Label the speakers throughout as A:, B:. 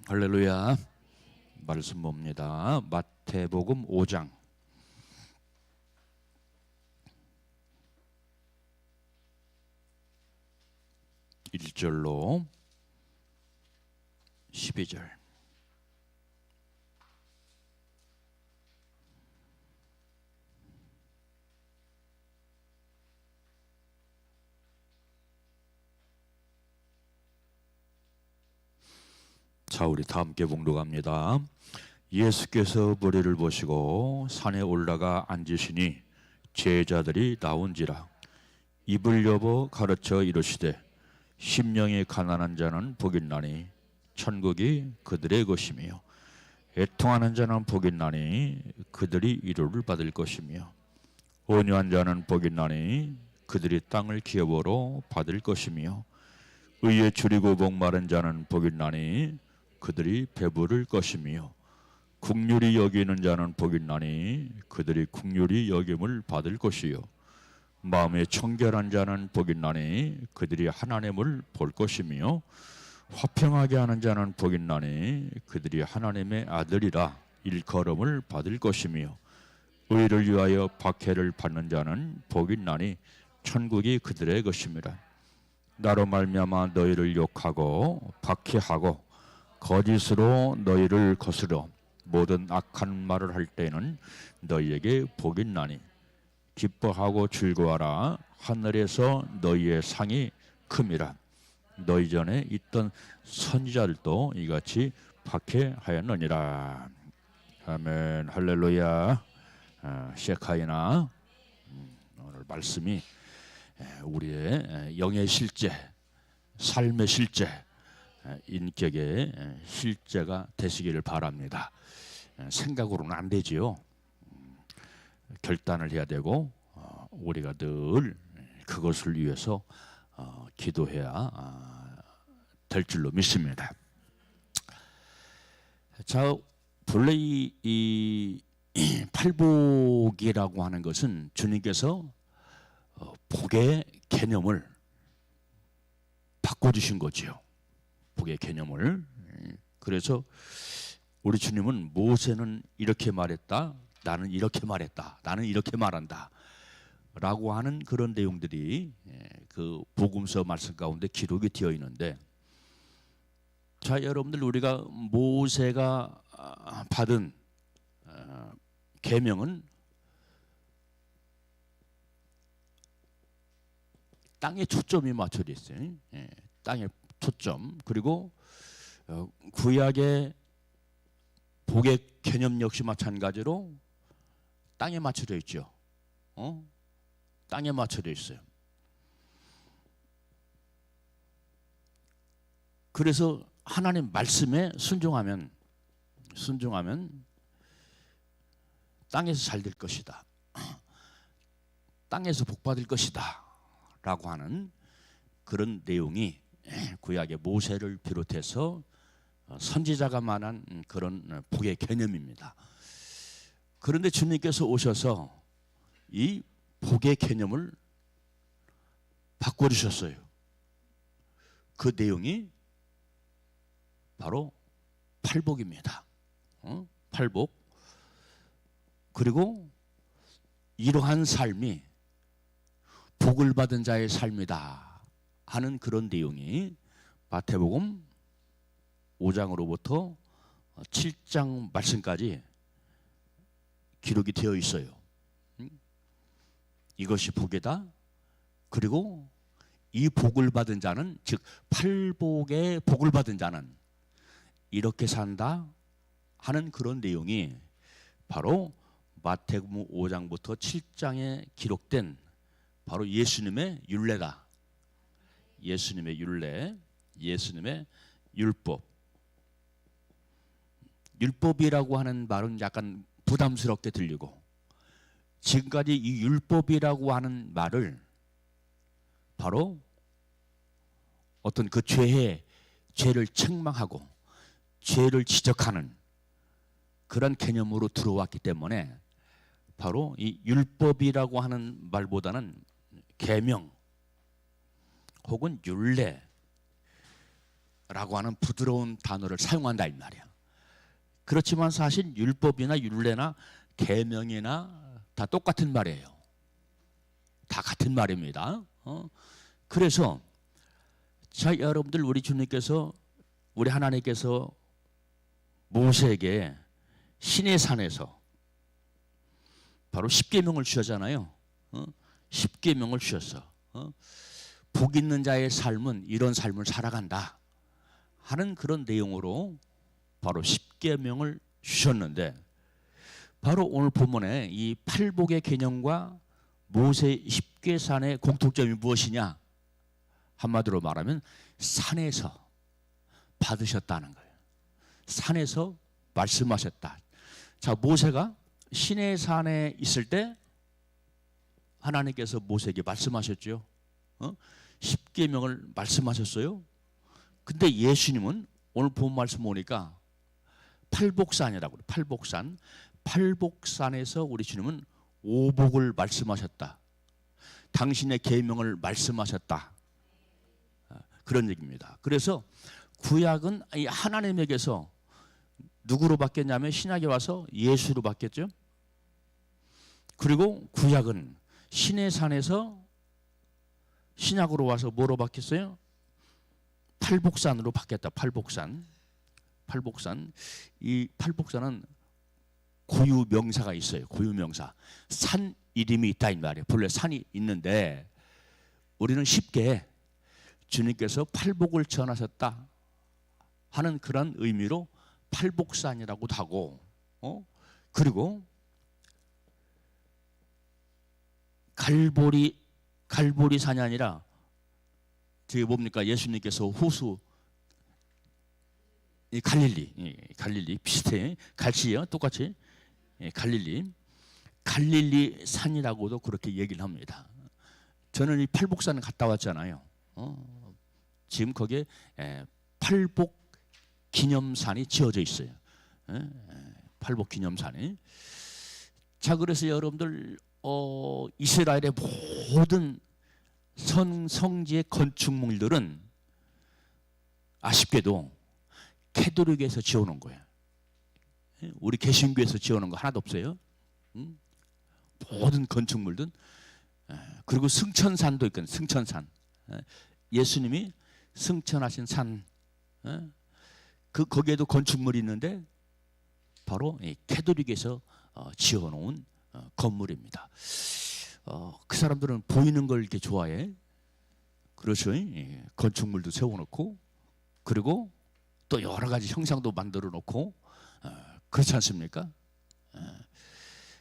A: 할렐루야. 말씀 봅니다. 마태복음 5장 1절로 12절. 자, 우리 다 함께 봉독합니다. 예수께서 머리를 보시고 산에 올라가 앉으시니 제자들이 나온지라. 입을 여보 가르쳐 이르시되 심령이 가난한 자는 복이 있나니 천국이 그들의 것이며 애통하는 자는 복이 있나니 그들이 위로를 받을 것이며 온유한 자는 복이 있나니 그들이 땅을 기업으로 받을 것이며 의에 줄이고 목마른 자는 복이 있나니 그들이 배부를 것이며 긍휼히 여기는 자는 복이 있나니 그들이 긍휼히 여김을 받을 것이요 마음에 청결한 자는 복이 있나니 그들이 하나님을 볼 것이며 화평하게 하는 자는 복이 있나니 그들이 하나님의 아들이라 일컬음을 받을 것이며 의를 위하여 박해를 받는 자는 복이 있나니 천국이 그들의 것임이라. 나로 말미암아 너희를 욕하고 박해하고 거짓으로 너희를 거스려 모든 악한 말을 할 때에는 너희에게 복이 있나니 기뻐하고 즐거워하라. 하늘에서 너희의 상이 큼이라. 너희 전에 있던 선지자들도 이같이 박해하였느니라. 아멘. 할렐루야. 셰카이나. 오늘 말씀이 우리의 영의 실제, 삶의 실제, 인격의 실제가 되시기를 바랍니다. 생각으로는 안 되지요. 결단을 해야 되고 우리가 늘 그것을 위해서 기도해야 될 줄로 믿습니다. 자, 본래 이 팔복이라고 하는 것은 주님께서 복의 개념을 바꿔주신 거지요. 복의 개념을. 그래서 우리 주님은 모세는 이렇게 말했다, 나는 이렇게 말했다, 나는 이렇게 말한다 라고 하는 그런 내용들이 그 복음서 말씀 가운데 기록이 되어 있는데, 자, 여러분들, 우리가 모세가 받은 계명은 땅에 초점이 맞춰져 있어요. 땅에 초점. 그리고 구약의 복의 개념 역시 마찬가지로 땅에 맞춰져 있죠. 땅에 맞춰져 있어요. 그래서 하나님 말씀에 순종하면 땅에서 잘 될 것이다, 땅에서 복 받을 것이다 라고 하는 그런 내용이 구약의 모세를 비롯해서 선지자가 말한 그런 복의 개념입니다. 그런데 주님께서 오셔서 이 복의 개념을 바꿔주셨어요. 그 내용이 바로 팔복입니다. 팔복. 그리고 이러한 삶이 복을 받은 자의 삶이다 하는 그런 내용이 마태복음 5장으로부터 7장 말씀까지 기록이 되어 있어요. 이것이 복이다. 그리고 이 복을 받은 자는, 즉 팔복의 복을 받은 자는 이렇게 산다 하는 그런 내용이 바로 마태복음 5장부터 7장에 기록된 바로 예수님의 율례다. 예수님의 율례, 예수님의 율법. 율법이라고 하는 말은 약간 부담스럽게 들리고, 지금까지 이 율법이라고 하는 말을 바로 어떤 그 죄를 책망하고 죄를 지적하는 그런 개념으로 들어왔기 때문에 바로 이 율법이라고 하는 말보다는 계명 혹은 율례, 라고 하는 부드러운 단어를 사용한다 이 말이야. 그렇지만 사실 율법이나 율례나 계명이나 다 똑같은 말이에요. 다 같은 말입니다. 그래서 자 여러분들, 우리 주님께서, 우리 하나님께서 모세에게 시내 산에서 바로 십계명을 주셨잖아요. 십계명을 주셨어. 복 있는 자의 삶은 이런 삶을 살아간다 하는 그런 내용으로 바로 십계명을 주셨는데, 바로 오늘 본문에 이 팔복의 개념과 모세 십계산의 공통점이 무엇이냐? 한마디로 말하면 산에서 받으셨다는 거예요. 산에서 말씀하셨다. 자, 모세가 시내산에 있을 때 하나님께서 모세에게 말씀하셨죠. 십계명을 말씀하셨어요. 근데 예수님은 오늘 본 말씀 보니까 팔복산이라고 그래요. 팔복산. 팔복산에서 우리 주님은 오복을 말씀하셨다. 당신의 계명을 말씀하셨다. 그런 얘기입니다. 그래서 구약은 이 하나님에게서 누구로 바뀌었냐면 신약에 와서 예수로 바뀌었죠. 그리고 구약은 시내산에서 신약으로 와서 뭐로 바뀌었어요? 팔복산으로 바뀌었다. 팔복산. 팔복산. 이 팔복산은 고유 명사가 있어요. 고유 명사. 산 이름이 있다 이 말이에요. 본래 산이 있는데 우리는 쉽게 주님께서 팔복을 전하셨다 하는 그런 의미로 팔복산이라고도 하고, 그리고 갈보리산이 아니라 저기 뭡니까? 예수님께서 호수 갈릴리 비슷해. 갈치요, 똑같이. 갈릴리 산이라고도 그렇게 얘기를 합니다. 저는 이 팔복산 갔다 왔잖아요. 지금 거기에 팔복 기념산이 지어져 있어요. 팔복 기념산이. 자, 그래서 여러분들 이스라엘의 모든 성지의 건축물들은 아쉽게도 캐톨릭에서 지어놓은 거예요. 우리 개신교에서 지어놓은 거 하나도 없어요. 모든 건축물들은. 그리고 승천산도 있거든요. 승천산. 예수님이 승천하신 산. 거기에도 건축물이 있는데 바로 캐톨릭에서 지어놓은 건물입니다. 그 사람들은 보이는 걸 이렇게 좋아해. 그렇죠. 건축물도 세워놓고, 그리고 또 여러 가지 형상도 만들어 놓고, 그렇지 않습니까?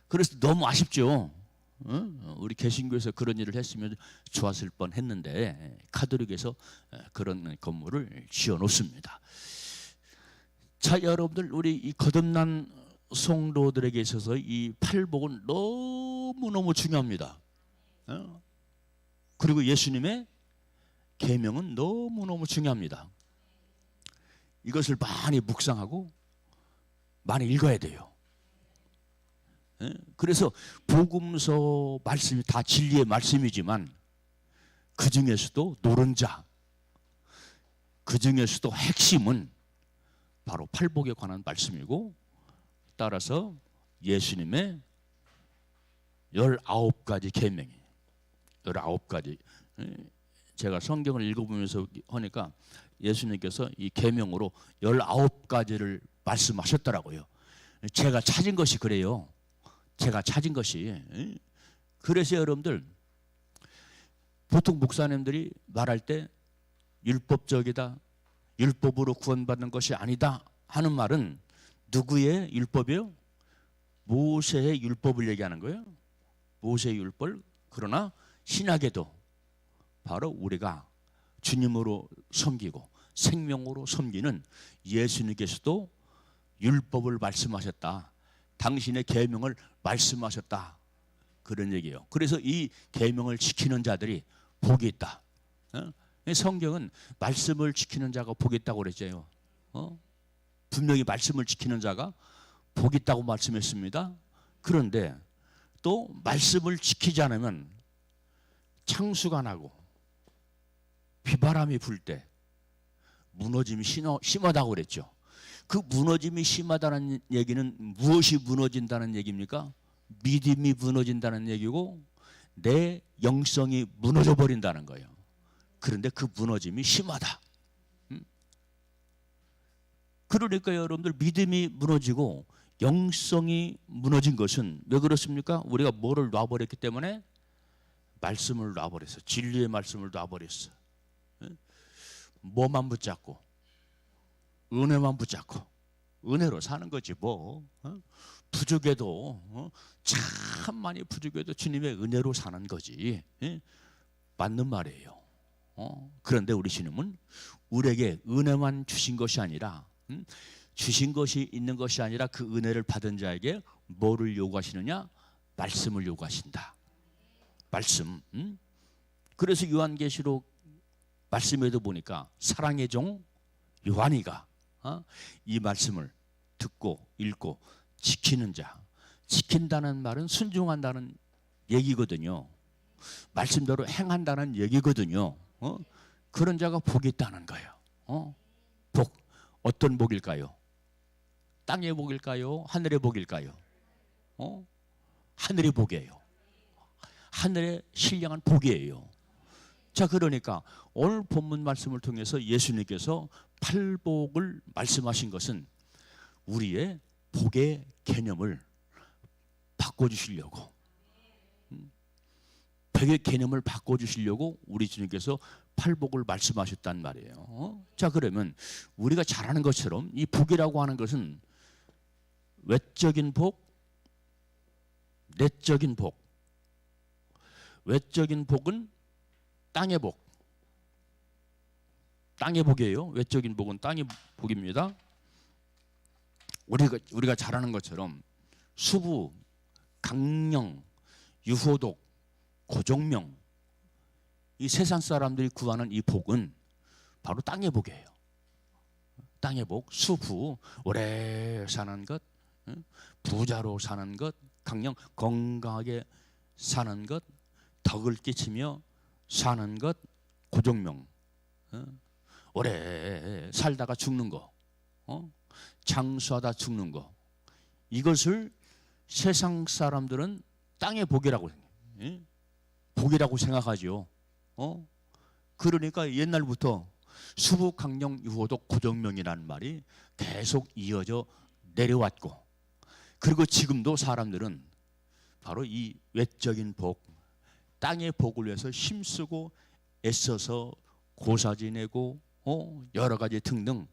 A: 그래서 너무 아쉽죠. 우리 개신교에서 그런 일을 했으면 좋았을 뻔했는데 카톨릭에서 그런 건물을 지어 놓습니다. 자, 여러분들, 우리 이 거듭난 성도들에게 있어서 이 팔복은 너무너무 중요합니다. 그리고 예수님의 계명은 너무너무 중요합니다. 이것을 많이 묵상하고 많이 읽어야 돼요. 그래서 복음서 말씀이 다 진리의 말씀이지만 그 중에서도 노른자, 그 중에서도 핵심은 바로 팔복에 관한 말씀이고, 따라서 예수님의 19가지 계명이에요. 19가지. 제가 성경을 읽어보면서 하니까 예수님께서 이 계명으로 19가지를 말씀하셨더라고요. 제가 찾은 것이 그래요. 제가 찾은 것이. 그래서 여러분들, 보통 목사님들이 말할 때 율법적이다, 율법으로 구원받는 것이 아니다 하는 말은 누구의 율법이요? 모세의 율법을 얘기하는 거예요. 모세의 율법. 그러나 신약에도 바로 우리가 주님으로 섬기고 생명으로 섬기는 예수님께서도 율법을 말씀하셨다. 당신의 계명을 말씀하셨다. 그런 얘기예요. 그래서 이 계명을 지키는 자들이 복이 있다. 성경은 말씀을 지키는 자가 복이 있다고 그랬죠. 분명히 말씀을 지키는 자가 복이 있다고 말씀했습니다. 그런데 또 말씀을 지키지 않으면 창수가 나고 비바람이 불 때, 무너짐이 심하다고 그랬죠. 그 무너짐이 심하다는 얘기는 무엇이 무너진다는 얘기입니까? 믿음이 무너진다는 얘기고 내 영성이 무너져 버린다는 거예요. 그런데 그 무너짐이 심하다. 그러니까 여러분들 믿음이 무너지고 영성이 무너진 것은 왜 그렇습니까? 우리가 뭐를 놔버렸기 때문에 말씀을 놔버렸어. 진리의 말씀을 놔버렸어. 뭐만 붙잡고 은혜만 붙잡고 은혜로 사는 거지 뭐. 부족해도 참 많이 부족해도 주님의 은혜로 사는 거지. 맞는 말이에요. 그런데 우리 주님은 우리에게 은혜만 주신 것이 아니라 주신 것이 있는 것이 아니라 그 은혜를 받은 자에게 뭐를 요구하시느냐? 말씀을 요구하신다. 말씀. 그래서 요한계시록 말씀에도 보니까 사랑의 종 요한이가 이 말씀을 듣고 읽고 지키는 자, 지킨다는 말은 순종한다는 얘기거든요. 말씀대로 행한다는 얘기거든요. 그런 자가 복이 있다는 거예요. 복, 어떤 복일까요? 땅의 복일까요? 하늘의 복일까요? 하늘의 복이에요. 하늘의 신령한 복이에요. 자, 그러니까 오늘 본문 말씀을 통해서 예수님께서 팔복을 말씀하신 것은 우리의 복의 개념을 바꿔주시려고, 복의 개념을 바꿔주시려고 우리 주님께서 팔복을 말씀하셨단 말이에요. 자, 그러면 우리가 잘 아는 것처럼 이 복이라고 하는 것은 외적인 복, 내적인 복. 외적인 복은 땅의 복. 땅의 복이에요. 외적인 복은 땅의 복입니다. 우리가 잘 아는 것처럼 수부, 강령, 유호독, 고종명, 이 세상 사람들이 구하는 이 복은 바로 땅의 복이에요. 땅의 복, 수부, 오래 사는 것, 부자로 사는 것, 강령, 건강하게 사는 것, 덕을 끼치며 사는 것, 고종명, 오래 살다가 죽는 거, 장수하다 죽는 거, 이것을 세상 사람들은 땅의 복이라고 생각하죠. 그러니까 옛날부터 수부, 강령, 유호독, 고종명이라는 말이 계속 이어져 내려왔고, 그리고 지금도 사람들은 바로 이 외적인 복, 땅의 복을 위해서 힘쓰고 애써서 고사 지내고 여러 가지 등등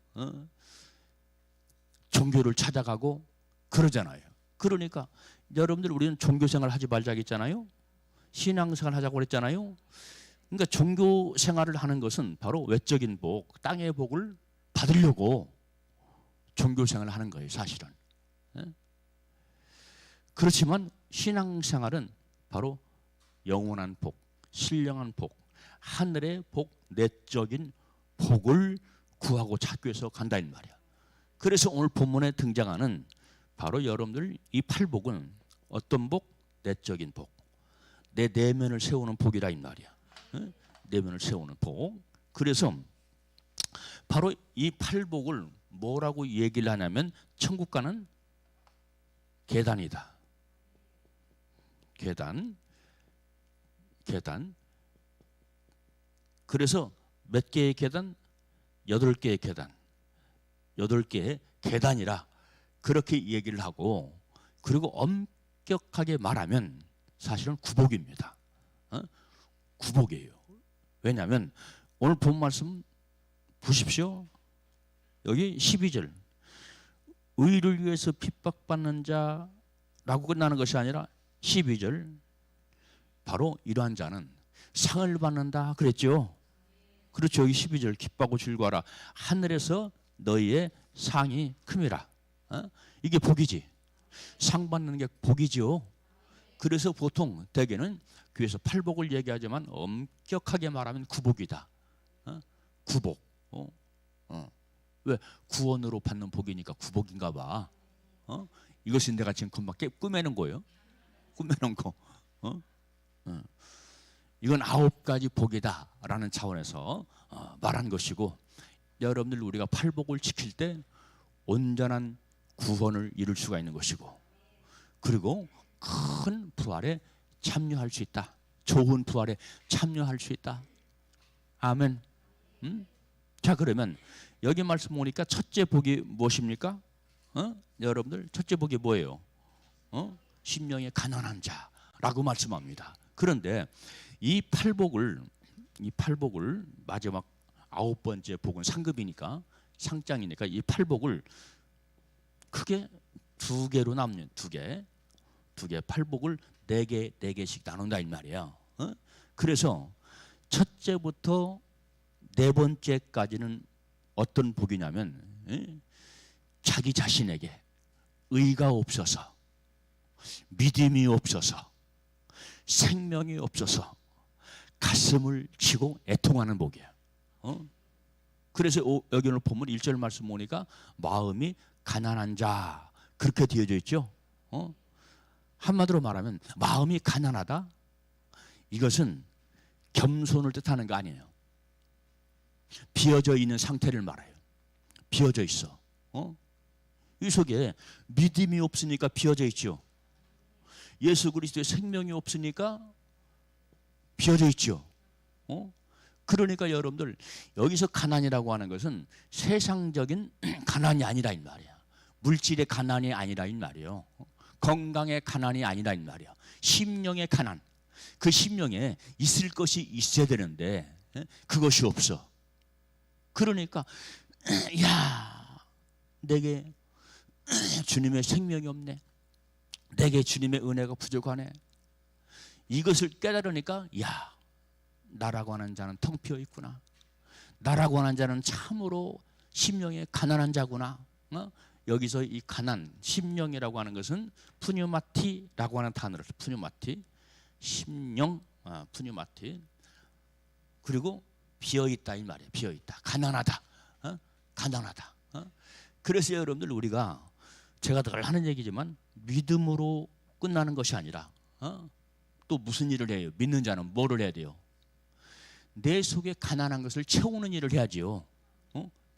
A: 종교를 찾아가고 그러잖아요. 그러니까 여러분들 우리는 종교생활 하지 말자고 했잖아요. 신앙생활 하자고 그랬잖아요. 그러니까 종교생활을 하는 것은 바로 외적인 복, 땅의 복을 받으려고 종교생활을 하는 거예요, 사실은. 그렇지만 신앙생활은 바로 영원한 복, 신령한 복, 하늘의 복, 내적인 복을 구하고 찾기 위해서 간다 이 말이야. 그래서 오늘 본문에 등장하는 바로 여러분들 이 팔복은 어떤 복? 내적인 복, 내 내면을 세우는 복이라 이 말이야. 내면을 세우는 복. 그래서 바로 이 팔복을 뭐라고 얘기를 하냐면 천국 가는 계단이다. 계단. 그래서 몇 개의 계단? 8개의 계단. 8개의 계단이라 그렇게 얘기를 하고, 그리고 엄격하게 말하면 사실은 구복입니다. 구복이에요. 왜냐하면 오늘 본 말씀 보십시오. 여기 12절. 의를 위해서 핍박받는 자라고 끝나는 것이 아니라 12절. 바로 이러한 자는 상을 받는다 그랬죠. 그렇죠. 여기 12절. 기뻐하고 즐거워라. 하늘에서 너희의 상이 큼이라. 이게 복이지. 상 받는 게 복이지요. 그래서 보통 대개는 교회에서 팔복을 얘기하지만 엄격하게 말하면 구복이다. 구복. 왜? 구원으로 받는 복이니까 구복인가 봐. 이것이 내가 지금 금방 꾸며는 거예요. 꾸며놓은 거. 이건 9가지 복이다라는 차원에서 말한 것이고, 여러분들 우리가 팔복을 지킬 때 온전한 구원을 이룰 수가 있는 것이고, 그리고 큰 부활에 참여할 수 있다. 좋은 부활에 참여할 수 있다. 아멘. 자, 그러면 여기 말씀 보니까 첫째 복이 무엇입니까? 여러분들 첫째 복이 뭐예요? 심령의 가난한 자라고 말씀합니다. 그런데 이 팔복을 마지막 9번째 복은 상급이니까, 상장이니까 이 팔복을 크게 두 개로 나누면 두 개 팔복을 네 개씩 나눈다 이 말이야. 그래서 첫째부터 네 번째까지는 어떤 복이냐면, 자기 자신에게 의가 없어서, 믿음이 없어서, 생명이 없어서 가슴을 치고 애통하는 복이야. 그래서 여기 오늘 보면 1절 말씀 보니까 마음이 가난한 자 그렇게 되어져 있죠. 한마디로 말하면 마음이 가난하다, 이것은 겸손을 뜻하는 거 아니에요. 비어져 있는 상태를 말해요. 비어져 있어. 이 속에 믿음이 없으니까 비어져 있죠. 예수 그리스도의 생명이 없으니까 비어져 있죠. 그러니까 여러분들 여기서 가난이라고 하는 것은 세상적인 가난이 아니라 이 말이야. 물질의 가난이 아니라 이 말이에요. 건강의 가난이 아니라 이 말이야. 심령의 가난. 그 심령에 있을 것이 있어야 되는데 그것이 없어. 그러니까 야, 내게 주님의 생명이 없네, 내게 주님의 은혜가 부족하네. 이것을 깨달으니까 야, 나라고 하는 자는 텅 비어 있구나. 나라고 하는 자는 참으로 심령에 가난한 자구나. 여기서 이 가난, 심령이라고 하는 것은 푸뉴마티라고 하는 단어를, 푸뉴마티, 심령, 푸뉴마티. 그리고 비어 있다 이 말이에요. 비어 있다, 가난하다, 가난하다. 그래서 여러분들 우리가, 제가 늘 하는 얘기지만, 믿음으로 끝나는 것이 아니라 또 무슨 일을 해요? 믿는 자는 뭐를 해야 돼요? 내 속에 가난한 것을 채우는 일을 해야지요.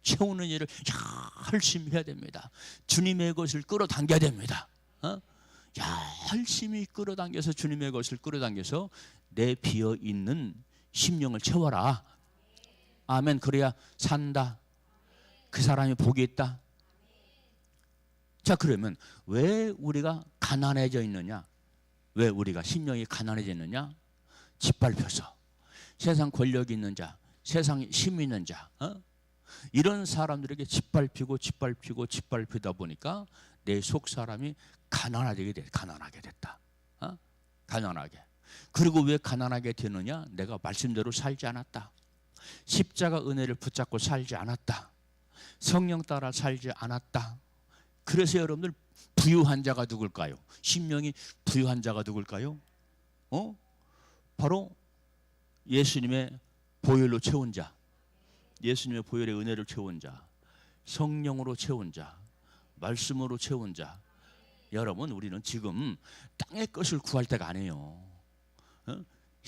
A: 채우는 일을 열심히 해야 됩니다. 주님의 것을 끌어당겨야 됩니다. 열심히 끌어당겨서 주님의 것을 끌어당겨서 내 비어있는 심령을 채워라. 아멘. 그래야 산다. 그 사람이 복이 있다. 자, 그러면 왜 우리가 가난해져 있느냐? 왜 우리가 심령이 가난해져 있느냐? 짓밟혀서 세상 권력이 있는 자, 세상 힘이 있는 자, 이런 사람들에게 짓밟히다 보니까 내 속 사람이 가난하게 됐다. 가난하게. 그리고 왜 가난하게 되느냐? 내가 말씀대로 살지 않았다. 십자가 은혜를 붙잡고 살지 않았다. 성령 따라 살지 않았다. 그래서 여러분들 부유한 자가 누굴까요? 심령이 부유한 자가 누굴까요? 바로 예수님의 보혈로 채운 자, 예수님의 보혈의 은혜를 채운 자, 성령으로 채운 자, 말씀으로 채운 자. 여러분, 우리는 지금 땅의 것을 구할 때가 아니에요.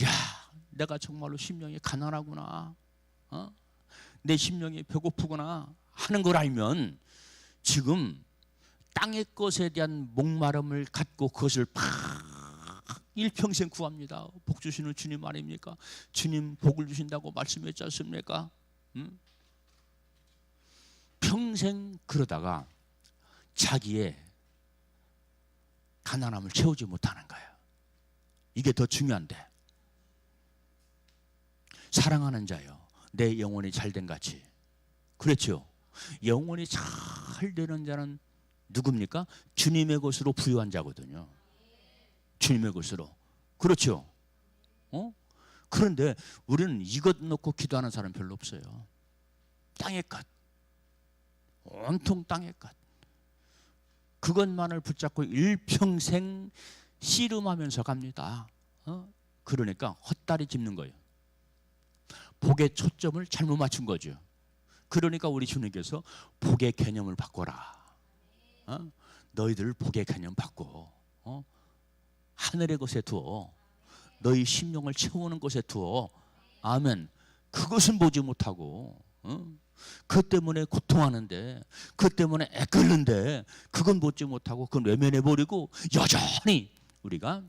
A: 야, 내가 정말로 심령이 가난하구나, 내 심령이 배고프구나 하는 걸 알면 지금 땅의 것에 대한 목마름을 갖고 그것을 팍 일평생 구합니다. 복 주시는 주님 아닙니까? 주님 복을 주신다고 말씀했지 않습니까? 평생 그러다가 자기의 가난함을 채우지 못하는 거예요. 이게 더 중요한데, 사랑하는 자요, 내 영혼이 잘된 같이. 그렇죠? 영혼이 잘 되는 자는 누굽니까? 주님의 것으로 부유한 자거든요. 주님의 것으로. 그렇죠? 그런데 우리는 이것 놓고 기도하는 사람 별로 없어요. 땅의 것, 온통 땅의 것, 그것만을 붙잡고 일평생 씨름하면서 갑니다. 그러니까 헛다리 짚는 거예요. 복의 초점을 잘못 맞춘 거죠. 그러니까 우리 주님께서 복의 개념을 바꿔라. 너희들 복의 개념 바꿔. 하늘의 것에 두어. 너희 심령을 채우는 것에 두어. 아멘. 그것은 보지 못하고 그 때문에 고통하는데, 그 때문에 애끓는데 그건 보지 못하고 그건 외면해 버리고 여전히 우리가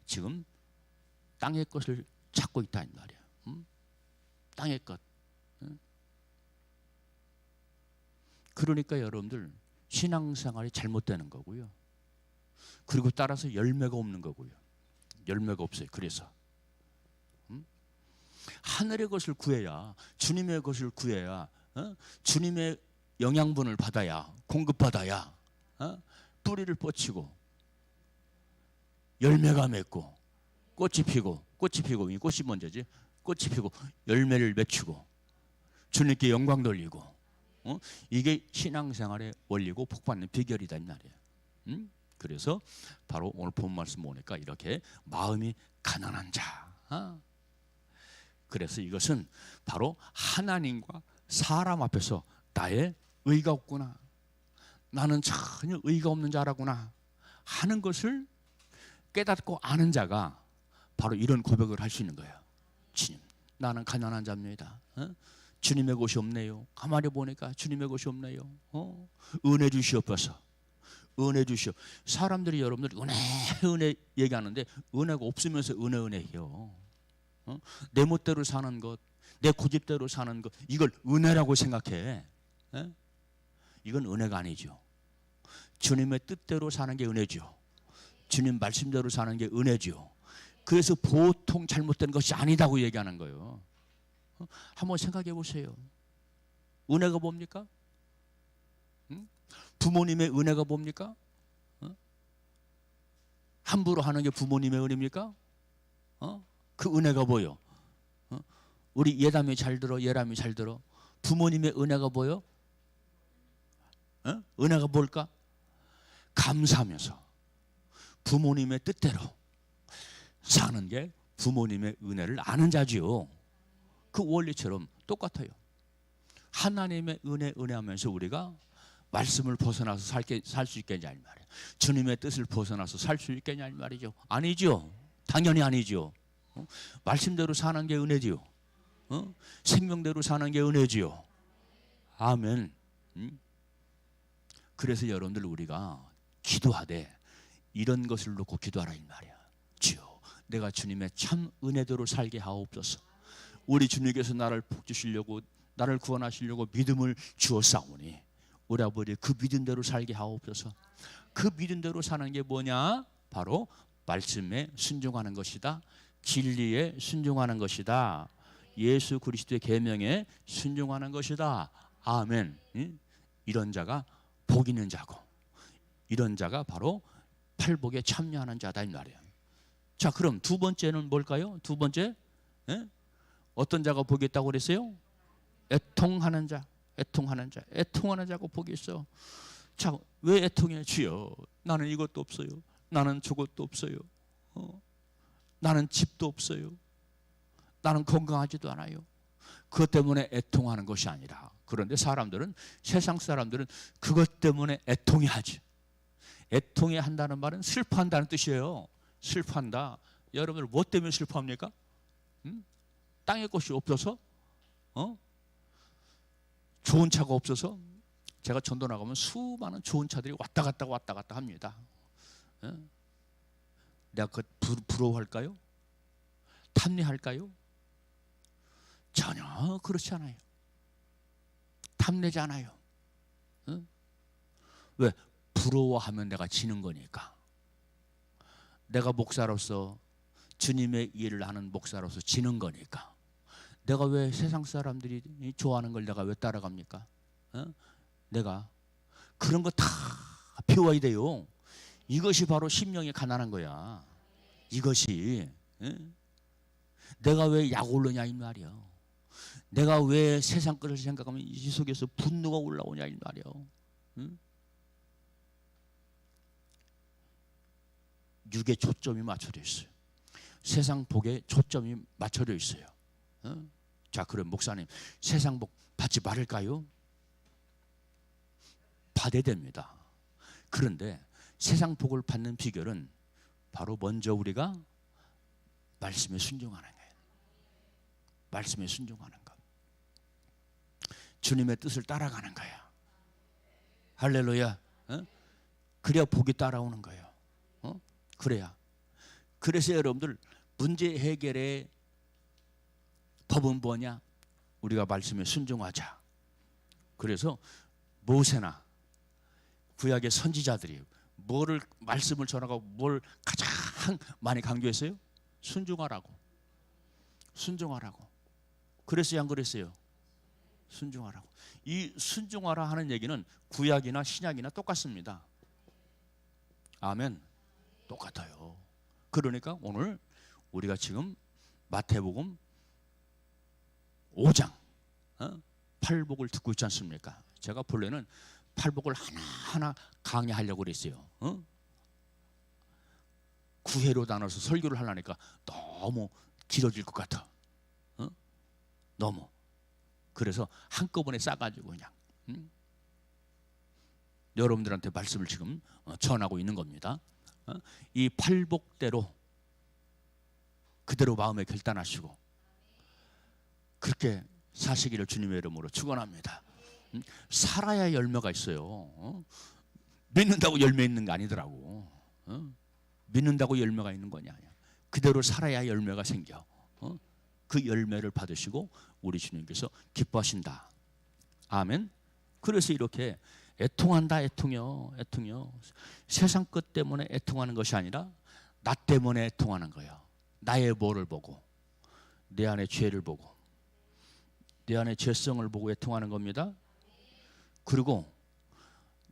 A: 지금 땅의 것을 찾고 있다 이 말이야. 땅의 것. 그러니까 여러분들 신앙생활이 잘못되는 거고요. 그리고 따라서 열매가 없는 거고요. 열매가 없어요. 그래서 하늘의 것을 구해야, 주님의 것을 구해야, 주님의 영양분을 받아야, 공급받아야 뿌리를 뻗치고 열매가 맺고 꽃이 피고, 이 꽃이 먼저지, 꽃이 피고 열매를 맺히고 주님께 영광 돌리고, 이게 신앙생활의 원리고 복받는 비결이다 이 말이에요. 그래서 바로 오늘 본 말씀 보니까 이렇게 마음이 가난한 자. 그래서 이것은 바로 하나님과 사람 앞에서 나의 의가 없구나, 나는 전혀 의가 없는 자라구나 하는 것을 깨닫고 아는 자가 바로 이런 고백을 할 수 있는 거예요. 주님, 나는 가난한 자입니다. 주님의 것이 없네요. 가만히 보니까 주님의 것이 없네요. 은혜 주시옵소서. 은혜 주시오. 사람들이 여러분들 은혜 얘기하는데 은혜가 없으면서 은혜해요. 내 멋대로 사는 것, 내 고집대로 사는 것, 이걸 은혜라고 생각해. 이건 은혜가 아니죠. 주님의 뜻대로 사는 게 은혜죠. 주님 말씀대로 사는 게 은혜죠. 그래서 보통 잘못된 것이 아니다고 얘기하는 거예요. 한번 생각해 보세요. 은혜가 뭡니까? 부모님의 은혜가 뭡니까? 함부로 하는 게 부모님의 은혜입니까? 그 은혜가 뭐요? 우리 예담이 잘 들어, 예람이 잘 들어. 부모님의 은혜가 뭐요? 은혜가 뭘까? 감사하면서 부모님의 뜻대로 사는 게 부모님의 은혜를 아는 자지요. 그 원리처럼 똑같아요. 하나님의 은혜하면서 우리가 말씀을 벗어나서 살 수 있겠냐 이 말이에요. 주님의 뜻을 벗어나서 살 수 있겠냐 이 말이죠. 아니죠. 당연히 아니죠. 말씀대로 사는 게 은혜지요. 생명대로 사는 게 은혜지요. 아멘. 그래서 여러분들 우리가 기도하되 이런 것을 놓고 기도하라 이 말이야. 주여, 내가 주님의 참 은혜대로 살게 하옵소서. 우리 주님께서 나를 복 주시려고, 나를 구원하시려고 믿음을 주었사오니 우리 아버지 그 믿음대로 살게 하옵소서. 그 믿음대로 사는 게 뭐냐? 바로 말씀에 순종하는 것이다. 진리에 순종하는 것이다. 예수 그리스도의 계명에 순종하는 것이다. 아멘. 이런 자가 복 있는 자고, 이런 자가 바로 팔복에 참여하는 자다 이 말이에요. 자, 그럼 두 번째는 뭘까요? 두 번째, 어떤 자가 복이 있다고 그랬어요? 애통하는 자, 애통하는 자고 복이 있어. 자, 왜 애통해? 주여, 나는 이것도 없어요. 나는 저것도 없어요. 나는 집도 없어요. 나는 건강하지도 않아요. 그것 때문에 애통하는 것이 아니라, 그런데 사람들은, 세상 사람들은 그것 때문에 애통해하지. 애통해 한다는 말은 슬퍼한다는 뜻이에요. 슬퍼한다. 여러분들 뭐 때문에 슬퍼합니까? 땅의 것이 없어서? 좋은 차가 없어서? 제가 전도 나가면 수많은 좋은 차들이 왔다 갔다 합니다. 내가 그것 부러워할까요? 탐내할까요? 전혀 그렇지 않아요. 탐내지 않아요. 왜? 부러워하면 내가 지는 거니까. 내가 목사로서, 주님의 일을 하는 목사로서 지는 거니까. 내가 왜 세상 사람들이 좋아하는 걸 내가 왜 따라갑니까? 내가 그런 거 다 비워야 돼요. 이것이 바로 심령이 가난한 거야. 이것이. 내가 왜 약 오르냐 이 말이야. 내가 왜 세상 것을 생각하면 이 속에서 분노가 올라오냐 이 말이야. 육에 초점이 맞춰져 있어요. 세상 복에 초점이 맞춰져 있어요. 자, 그럼 목사님, 세상 복 받지 말을까요? 받아야 됩니다. 그런데 세상 복을 받는 비결은 바로 먼저 우리가 말씀에 순종하는 거예요. 말씀에 순종하는 것. 주님의 뜻을 따라가는 거야. 할렐루야. 어? 그래야 복이 따라오는 거예요. 어? 그래야. 그래서 여러분들 문제 해결의 법은 뭐냐? 우리가 말씀에 순종하자. 그래서 모세나 구약의 선지자들이 뭐를 말씀을 전하고 뭘 가장 많이 강조했어요? 순종하라고. 순종하라고. 그랬어요, 안 그랬어요? 순종하라고. 이 순종하라 하는 얘기는 구약이나 신약이나 똑같습니다. 아멘. 똑같아요. 그러니까 오늘 우리가 지금 마태복음 5장 팔복을 듣고 있지 않습니까? 제가 본래는 팔복을 하나하나 강의하려고 그랬어요. 구회로 나눠서 설교를 하려니까 너무 길어질 것 같아. 너무. 그래서 한꺼번에 싸가지고 그냥 여러분들한테 말씀을 지금 전하고 있는 겁니다. 이 팔복대로 그대로 마음에 결단하시고 그렇게 사시기를 주님의 이름으로 축원합니다. 살아야 열매가 있어요. 믿는다고 열매 있는 거 아니더라고. 믿는다고 열매가 있는 거냐? 그대로 살아야 열매가 생겨. 그 열매를 받으시고 우리 주님께서 기뻐하신다. 아멘. 그래서 이렇게 애통한다, 애통요, 애통요. 세상 것 때문에 애통하는 것이 아니라 나 때문에 애통하는 거예요. 나의 뭐를 보고, 내 안에 죄를 보고, 내 안에 죄성을 보고 애통하는 겁니다. 그리고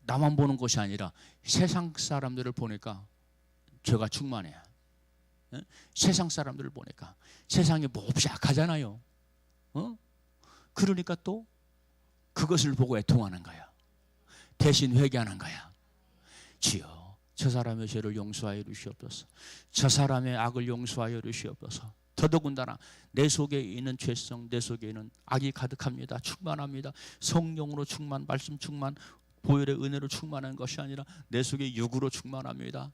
A: 나만 보는 것이 아니라 세상 사람들을 보니까 죄가 충만해. 세상 사람들을 보니까 세상이 몹시 악하잖아요. 그러니까 또 그것을 보고 애통하는 거야. 대신 회개하는 거야. 주여, 저 사람의 죄를 용서하여 주시옵소서. 저 사람의 악을 용서하여 주시옵소서. 더더군다나 내 속에 있는 죄성, 내 속에 있는 악이 가득합니다. 충만합니다. 성령으로 충만, 말씀 충만, 보혈의 은혜로 충만한 것이 아니라 내 속에 육으로 충만합니다.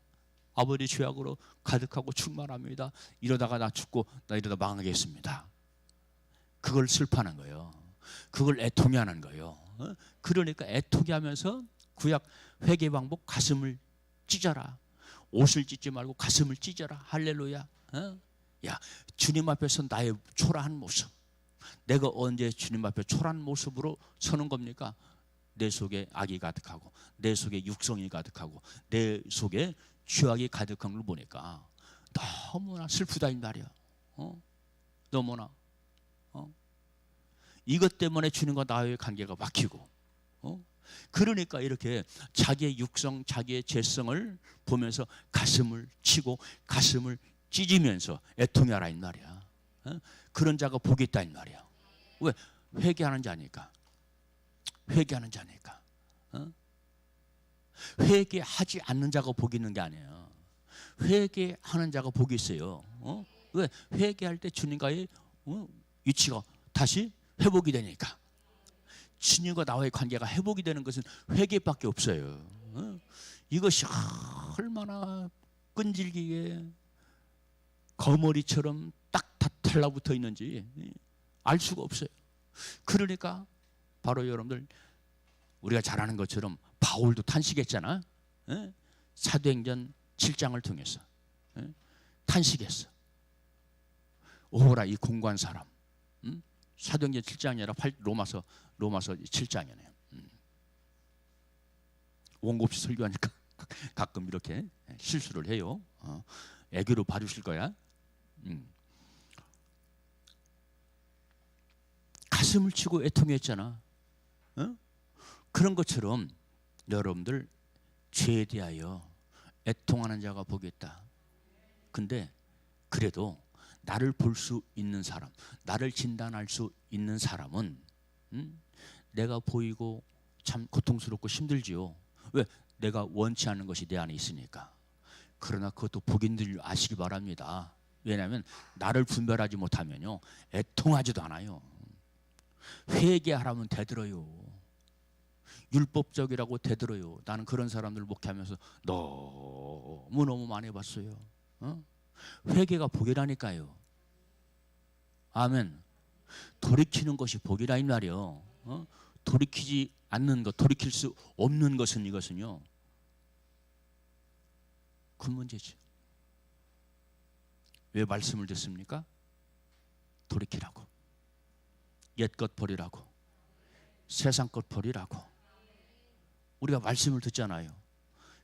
A: 아버지 죄악으로 가득하고 충만합니다. 이러다가 나 죽고 나 이러다 망하겠습니다. 그걸 슬퍼하는 거예요. 그걸 애통해 하는 거예요. 그러니까 애통해 하면서 구약 회개 방법 가슴을 찢어라. 옷을 찢지 말고 가슴을 찢어라. 할렐루야. 야, 주님 앞에서 나의 초라한 모습. 내가 언제 주님 앞에 초라한 모습으로 서는 겁니까? 내 속에 악이 가득하고 내 속에 육성이 가득하고 내 속에 죄악이 가득한 걸 보니까 너무나 슬프다 이 말이야. 너무나. 이것 때문에 주님과 나의 관계가 막히고. 그러니까 이렇게 자기의 육성, 자기의 죄성을 보면서 가슴을 치고 가슴을 찢으면서 애통하라 이 말이야. 그런 자가 복이 있다 이 말이야. 왜? 회개하는 자니까. 회개하는 자니까. 회개하지 않는 자가 복이 있는 게 아니에요. 회개하는 자가 복이 있어요. 왜? 회개할 때 주님과의 위치가 다시 회복이 되니까. 주님과 나와의 관계가 회복이 되는 것은 회개밖에 없어요. 이것이 얼마나 끈질기게 거머리처럼 딱 달라붙어 있는지 알 수가 없어요. 그러니까 바로 여러분들 우리가 잘 아는 것처럼 바울도 탄식했잖아. 사도행전 7장을 통해서 탄식했어. 오호라 이 공고한 사람. 사도행전 7장이 아니라 로마서 7장이네요. 원고없이 설교하니까 가끔 이렇게 실수를 해요. 애교로 봐주실 거야. 가슴을 치고 애통했잖아. 그런 것처럼 여러분들 죄에 대하여 애통하는 자가 복이 있다. 근데 그래도 나를 볼 수 있는 사람, 나를 진단할 수 있는 사람은 내가 보이고 참 고통스럽고 힘들지요. 왜? 내가 원치 않는 것이 내 안에 있으니까. 그러나 그것도 복인 줄 아시기 바랍니다. 왜냐하면 나를 분별하지 못하면요 애통하지도 않아요. 회개하라면 대들어요. 율법적이라고 대들어요. 나는 그런 사람들 목회하면서 너무너무 많이 봤어요. 회개가 복이라니까요. 아멘. 돌이키는 것이 복이라 이 말이요. 돌이키지 않는 것, 돌이킬 수 없는 것은 이것은요, 큰 문제지. 왜 말씀을 듣습니까? 돌이키라고, 옛것 버리라고, 세상 것 버리라고. 우리가 말씀을 듣잖아요.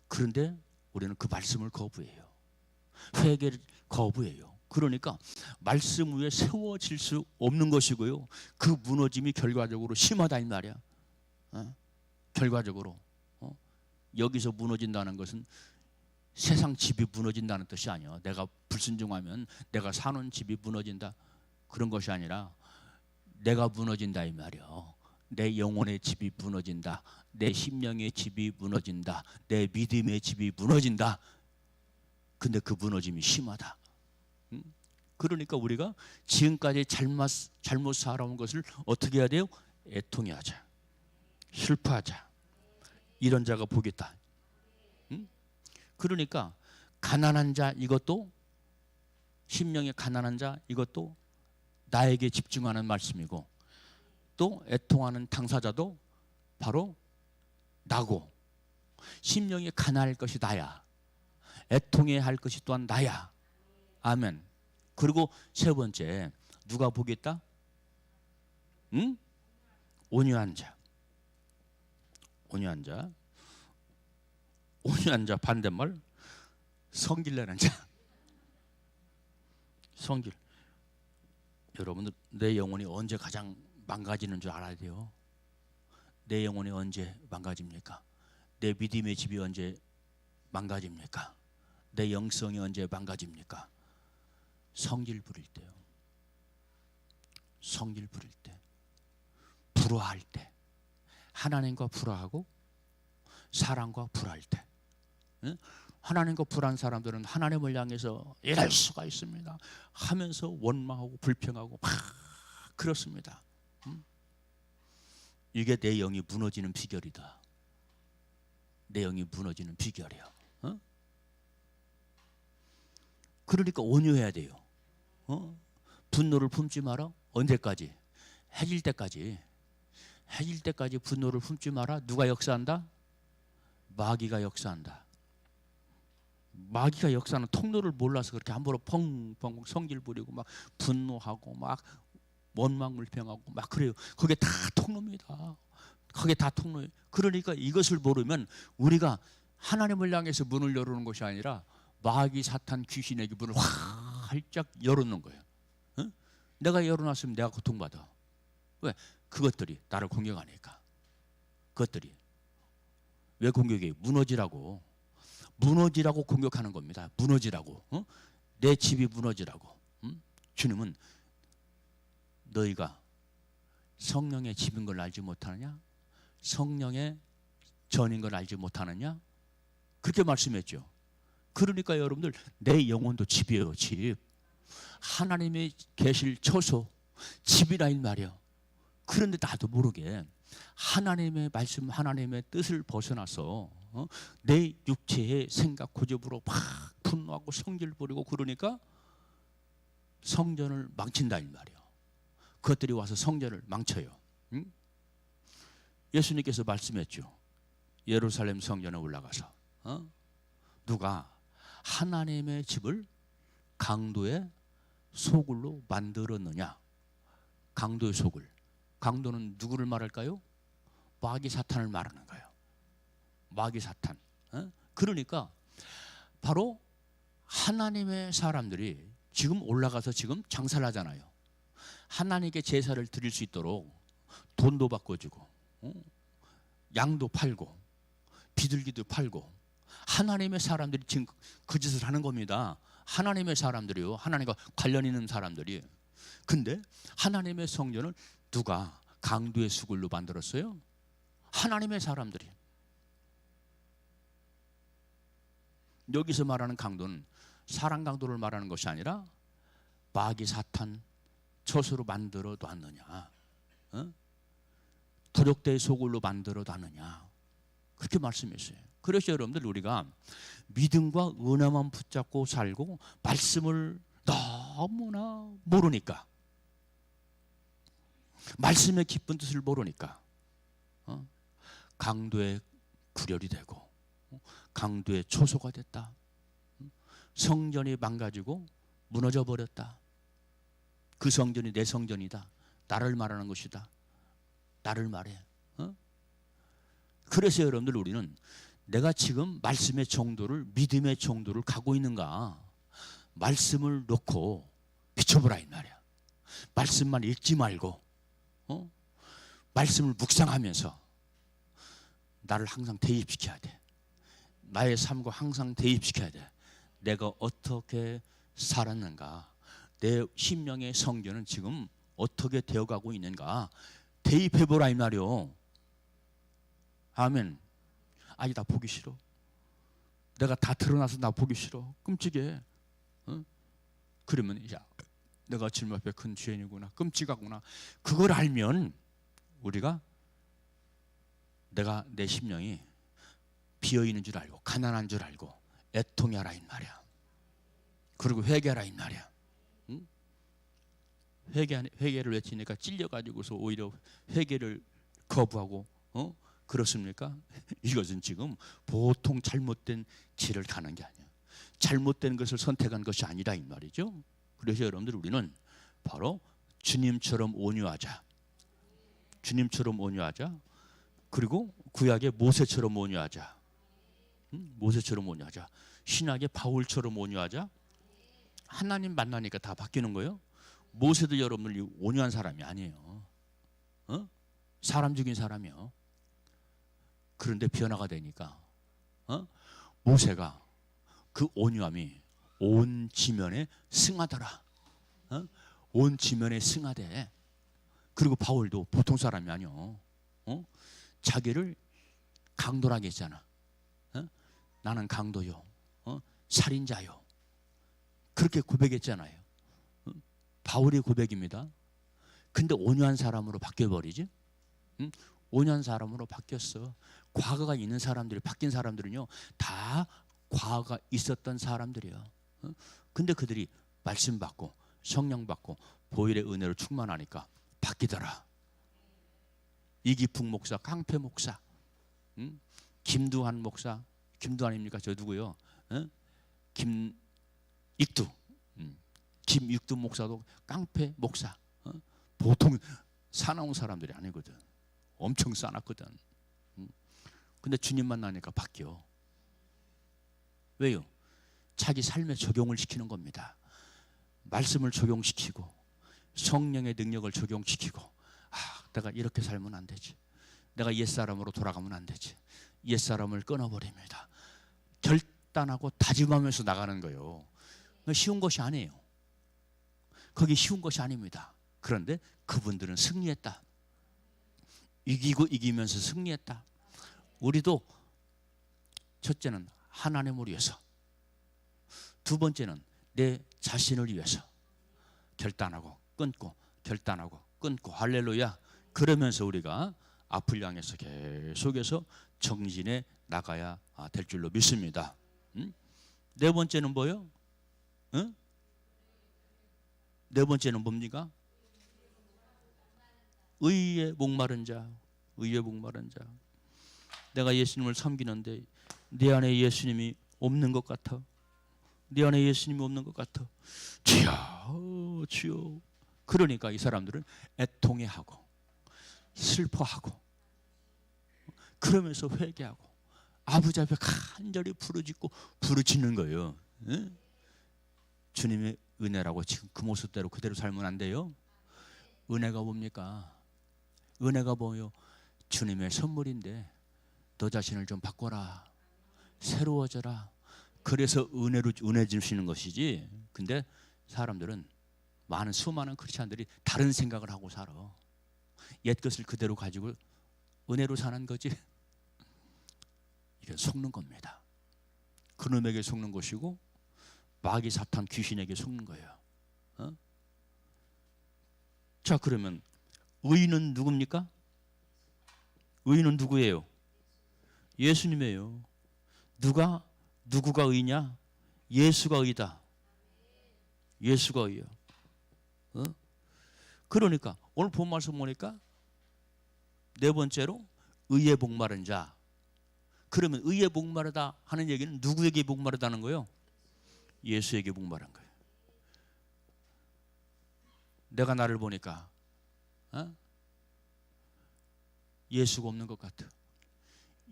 A: 그런데 우리는 그 말씀을 거부해요. 회개를 거부해요. 그러니까 말씀 위에 세워질 수 없는 것이고요, 그 무너짐이 결과적으로 심하다 이 말이야. 결과적으로 여기서 무너진다는 것은 세상 집이 무너진다는 뜻이 아니야. 내가 불순종하면 내가 사는 집이 무너진다, 그런 것이 아니라 내가 무너진다 이 말이야. 내 영혼의 집이 무너진다, 내 심령의 집이 무너진다, 내 믿음의 집이 무너진다. 근데 그 무너짐이 심하다. 그러니까 우리가 지금까지 잘못 살아온 것을 어떻게 해야 돼요? 애통해하자, 슬퍼하자. 이런 자가 복이다. 그러니까 가난한 자, 이것도 심령이 가난한 자, 이것도 나에게 집중하는 말씀이고, 또 애통하는 당사자도 바로 나고, 심령이 가난할 것이 나야, 애통해야 할 것이 또한 나야. 아멘. 그리고 세 번째, 누가 복이 있다? 온유한 자. 온유한 자. 온유한 자 반대말, 성질 내는 자. 성질. 여러분들, 내 영혼이 언제 가장 망가지는 줄 알아야 돼요. 내 영혼이 언제 망가집니까? 내 믿음의 집이 언제 망가집니까? 내 영성이 언제 망가집니까? 성질 부릴 때요. 성질 부릴 때, 불화할 때, 하나님과 불화하고 사람과 불화할 때. 하나님과 불화한 사람들은 하나님을 향해서 이럴 수가 있습니다 하면서 원망하고 불평하고 막 그렇습니다. 이게 내 영이 무너지는 비결이다. 내 영이 무너지는 비결이야. 그러니까 온유해야 돼요. 분노를 품지 마라. 언제까지? 해질 때까지. 해질 때까지 분노를 품지 마라. 누가 역사한다? 마귀가 역사한다. 마귀가 역사하는 통로를 몰라서 그렇게 함부로 펑펑 성질 부리고 막 분노하고 막 원망불평하고 막 그래요. 그게 다 통로입니다. 그게 다 통로예요. 그러니까 이것을 모르면 우리가 하나님을 향해서 문을 열어놓은 것이 아니라 마귀, 사탄, 귀신에게 문을 활짝 열어놓는 거예요. 내가 열어놨으면 내가 고통받아. 왜? 그것들이 나를 공격하니까. 그것들이 왜 공격해? 무너지라고. 무너지라고 공격하는 겁니다. 무너지라고. 내 집이 무너지라고. 주님은 너희가 성령의 집인 걸 알지 못하느냐? 성령의 전인 걸 알지 못하느냐? 그렇게 말씀했죠. 그러니까 여러분들, 내 영혼도 집이에요. 집. 하나님의 계실 처소, 집이라 이 말이야. 그런데 나도 모르게 하나님의 말씀, 하나님의 뜻을 벗어나서 내 육체의 생각 고집으로 막 분노하고 성질 부리고 그러니까 성전을 망친다 이 말이야. 그것들이 와서 성전을 망쳐요. 예수님께서 말씀했죠. 예루살렘 성전에 올라가서 누가 하나님의 집을 강도의 소굴로 만들었느냐? 강도의 소굴. 강도는 누구를 말할까요? 마귀 사탄을 말하는 거예요. 마귀 사탄. 그러니까 바로 하나님의 사람들이 지금 올라가서 지금 장사를 하잖아요. 하나님께 제사를 드릴 수 있도록 돈도 바꿔주고 양도 팔고 비둘기도 팔고 하나님의 사람들이 지금 그 짓을 하는 겁니다. 하나님의 사람들이요. 하나님과 관련 있는 사람들이. 근데 하나님의 성전을 누가 강도의 수굴로 만들었어요? 하나님의 사람들이. 여기서 말하는 강도는 사랑 강도를 말하는 것이 아니라 마귀 사탄 처소로 만들어 놨느냐, 부력대의 소굴로 만들어 놨느냐, 그렇게 말씀했어요. 그래서 여러분들, 우리가 믿음과 은혜만 붙잡고 살고 말씀을 너무나 모르니까, 말씀의 깊은 뜻을 모르니까 강도의 구렬이 되고 강도의 초소가 됐다. 성전이 망가지고 무너져 버렸다. 그 성전이 내 성전이다. 나를 말하는 것이다. 나를 말해. 그래서 여러분들 우리는 내가 지금 말씀의 정도를, 믿음의 정도를 가고 있는가, 말씀을 놓고 비춰보라 이 말이야. 말씀만 읽지 말고 말씀을 묵상하면서 나를 항상 대입시켜야 돼. 나의 삶과 항상 대입시켜야 돼. 내가 어떻게 살았는가, 내 심령의 성전은 지금 어떻게 되어가고 있는가 대입해보라 이 말이요. 아멘. 아니 나 보기 싫어. 내가 다 드러나서 나 보기 싫어. 끔찍해. 그러면 야, 내가 주님 앞에 큰 죄인이구나, 끔찍하구나. 그걸 알면 우리가 내가 내 심령이 비어있는 줄 알고 가난한 줄 알고 애통해라 이 말이야. 그리고 회개하라 이 말이야. 응? 회개를 외치니까 찔려가지고서 오히려 회개를 거부하고 그렇습니까? 이것은 지금 보통 잘못된 길을 가는 게 아니야. 잘못된 것을 선택한 것이 아니라 이 말이죠. 그래서 여러분들 우리는 바로 주님처럼 온유하자. 주님처럼 온유하자. 그리고 구약의 모세처럼 온유하자. 모세처럼 온유하자. 신약의 바울처럼 온유하자. 하나님 만나니까 다 바뀌는 거예요. 모세도 여러분들 온유한 사람이 아니에요. 사람 죽인 사람이요. 그런데 변화가 되니까 모세가 그 온유함이 온 지면에 승하더라. 온 지면에 승하되. 그리고 바울도 보통 사람이 아니요. 자기를 강도라고 했잖아. 나는 강도요, 살인자요. 그렇게 고백했잖아요. 바울의 고백입니다. 근데 온유한 사람으로 바뀌어버리지. 온유한 사람으로 바뀌었어. 과거가 있는 사람들이, 바뀐 사람들은요 다 과거가 있었던 사람들이에요. 근데 그들이 말씀 받고 성령 받고 보혈의 은혜로 충만하니까 바뀌더라. 이기풍 목사, 강패 목사, 김두한 목사, 김두한입니까? 저 누구요? 김익두, 김익두 목사도 깡패 목사. 보통 사나운 사람들이 아니거든. 엄청 싸놨거든. 근데 주님 만나니까 바뀌어. 왜요? 자기 삶에 적용을 시키는 겁니다. 말씀을 적용시키고 성령의 능력을 적용시키고, 내가 이렇게 살면 안 되지. 내가 옛사람으로 돌아가면 안 되지. 옛사람을 끊어버립니다. 결단하고 다짐하면서 나가는 거예요. 쉬운 것이 아니에요. 거기 쉬운 것이 아닙니다. 그런데 그분들은 승리했다. 이기고 이기면서 승리했다. 우리도 첫째는 하나님을 위해서, 두 번째는 내 자신을 위해서 결단하고 끊고 결단하고 끊고, 할렐루야. 그러면서 우리가 앞을 향해서 계속해서 정진해 나가야 될 줄로 믿습니다. 네 번째는 뭐요? 네 번째는 뭡니까? 의에 목마른 자. 의에 목마른 자. 내가 예수님을 섬기는데 내 안에 예수님이 없는 것 같아. 내 안에 예수님이 없는 것 같아. 주여, 주여. 그러니까 이 사람들은 애통해하고 슬퍼하고 그러면서 회개하고 아버지 앞에 간절히 부르짖는 거예요. 주님의 은혜라고 지금 그 모습대로 그대로 살면 안 돼요. 은혜가 뭡니까? 은혜가 뭐요? 주님의 선물인데 너 자신을 좀 바꿔라. 새로워져라. 그래서 은혜 주시는 것이지. 근데 사람들은, 수많은 크리스찬들이 다른 생각을 하고 살아. 옛 것을 그대로 가지고 은혜로 사는 거지. 이건 속는 겁니다. 그놈에게 속는 것이고 마귀 사탄 귀신에게 속는 거예요. 자, 그러면 의인은 누굽니까? 의인은 누구예요? 예수님이에요. 누구가 의냐? 예수가 의다. 예수가 의요. 그러니까 오늘 본 말씀 보니까 네 번째로 의에 목마른 자. 그러면 의에 목마르다 하는 얘기는 누구에게 목마르다는 거예요? 예수에게 목마른 거예요. 내가 나를 보니까 예수가 없는 것 같아.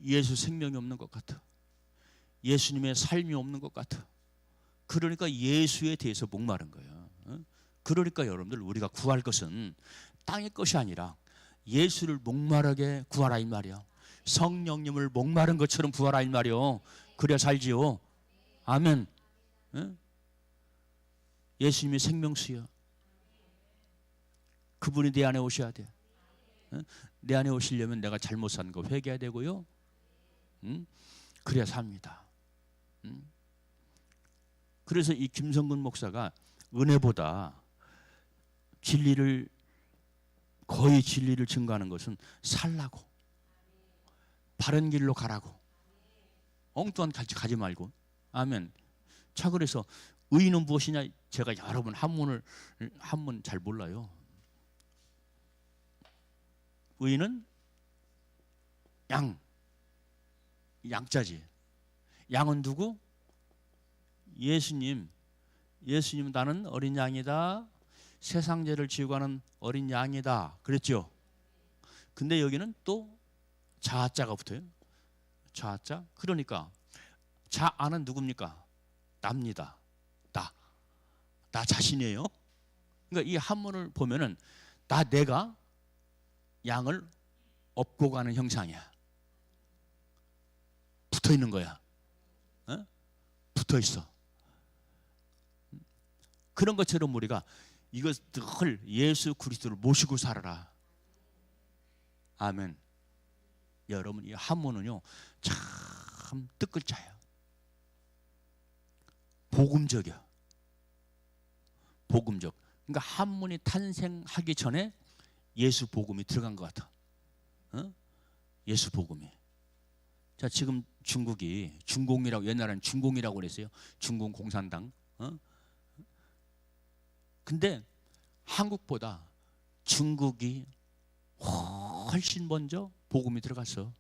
A: 예수 생명이 없는 것 같아. 예수님의 삶이 없는 것 같아. 그러니까 예수에 대해서 목마른 거예요. 그러니까 여러분들 우리가 구할 것은 땅의 것이 아니라 예수를 목마르게 구하라 이 말이야. 성령님을 목마른 것처럼 구하라 이 말이요. 그래야 살지요. 아멘. 예수님이 생명수여. 그분이 내 안에 오셔야 돼. 내 안에 오시려면 내가 잘못 산 거 회개해야 되고요. 그래야 삽니다. 그래서 이 김성근 목사가 은혜보다 거의 진리를 증거하는 것은 살라고, 바른 길로 가라고, 엉뚱한 길 가지 말고. 아멘. 자, 그래서 의는 무엇이냐? 제가 여러분 한문 잘 몰라요. 의는 양자지. 양은 누구? 예수님. 예수님, 나는 어린 양이다. 세상 죄를 지고 가는 어린 양이다. 그랬죠? 근데 여기는 또 자자가 붙어요. 자자. 그러니까 자아는 누굽니까? 납니다. 나 자신이에요. 그러니까 이 한문을 보면은 내가 양을 업고 가는 형상이야. 붙어 있는 거야. 붙어 있어. 그런 것처럼 우리가 이것을 예수 그리스도를 모시고 살아라. 아멘. 여러분, 이 한문은요 참 뜻글자예요. 복음적이야. 복음적. 그러니까 한문이 탄생하기 전에 예수 복음이 들어간 것 같아. 예수 복음이. 자, 지금 중국이 중공이라고, 옛날에는 중공이라고 그랬어요. 중공 공산당. 근데 한국보다 중국이 훨씬 먼저 복음이 들어갔어.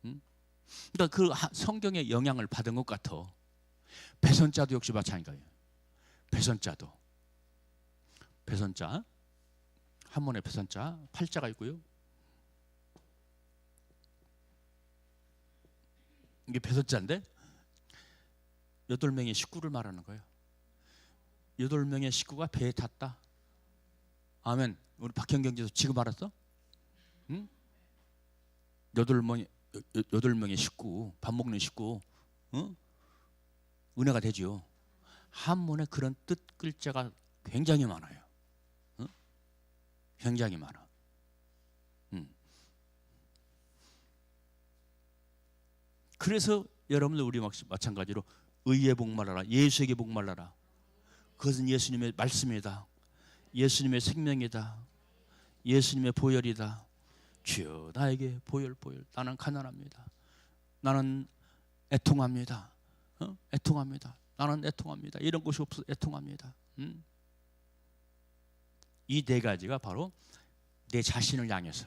A: 그러니까 그 성경의 영향을 받은 것 같아. 배선자도 역시 마찬가지예요. 배선자 한문의 배선자 8자가 있고요. 이게 배선자인데 8명의 식구를 말하는 거예요. 8명의 식구가 배에 탔다. 아멘. 우리 박현경 지도 지금 알았어? 응? 8명의 식구, 밥 먹는 식구, 은혜가 되죠. 한문에 그런 뜻 글자가 굉장히 많아요. 굉장히 많아. 그래서 여러분들 우리 마찬가지로 의에 목말라라. 예수에게 목말라라. 그것은 예수님의 말씀이다. 예수님의 생명이다. 예수님의 보혈이다. 주여 나에게 보혈. 나는 가난합니다. 나는 애통합니다. 애통합니다. 나는 애통합니다. 이런 것이 없어 애통합니다. 이 4가지가 바로 내 자신을 향해서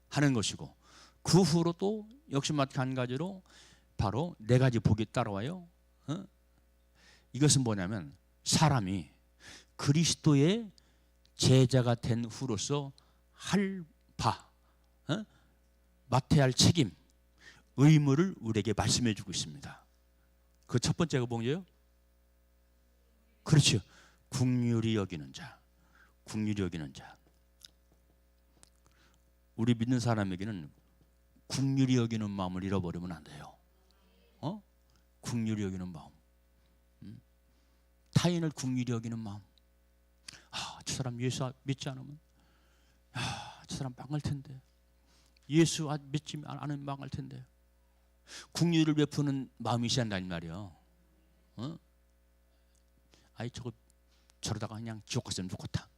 A: 하는 것이고, 그 후로 또 역시 마찬가지로 바로 4가지 복이 따라와요. 이것은 뭐냐면 사람이 그리스도의 제자가 된 후로서 할 맡아야 할 책임, 의무를 우리에게 말씀해 주고 있습니다. 그 첫 번째가 뭐예요? 그렇죠. 긍휼히 여기는 자. 우리 믿는 사람에게는 긍휼히 여기는 마음을 잃어버리면 안 돼요. 긍휼히 여기는 마음. 타인을 긍휼히 여기는 마음. 저 사람 예수 믿지 않으면 저 사람 망할 텐데. 예수 믿지 않으면 망할 텐데. 긍휼을 베푸는 마음이 있어야 한다는 말이야. 저러다가 그냥 지옥 갔으면 좋겠다.